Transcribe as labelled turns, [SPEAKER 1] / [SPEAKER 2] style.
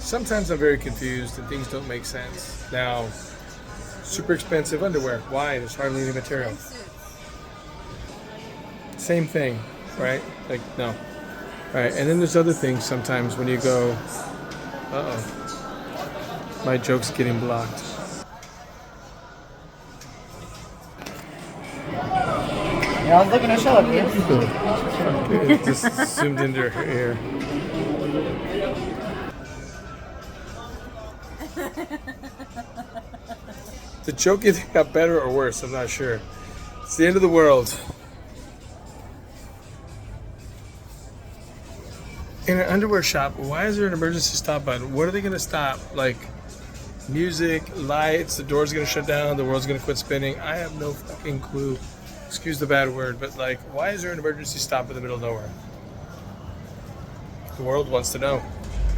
[SPEAKER 1] Sometimes I'm very confused and things don't make sense. Now, super expensive underwear. Why? There's hardly any material. Same thing, right? Like, no. Right, and then there's other things sometimes when you go, uh-oh, my joke's getting blocked.
[SPEAKER 2] Yeah, I was looking to show up, yes.
[SPEAKER 1] It just zoomed into her ear. The joke either got better or worse, I'm not sure. It's the end of the world. In an underwear shop, why is there an emergency stop button? What are they gonna stop? Like music, lights, the door's gonna shut down, the world's gonna quit spinning. I have no fucking clue. Excuse the bad word, but like, why is there an emergency stop in the middle of nowhere? The world wants to know.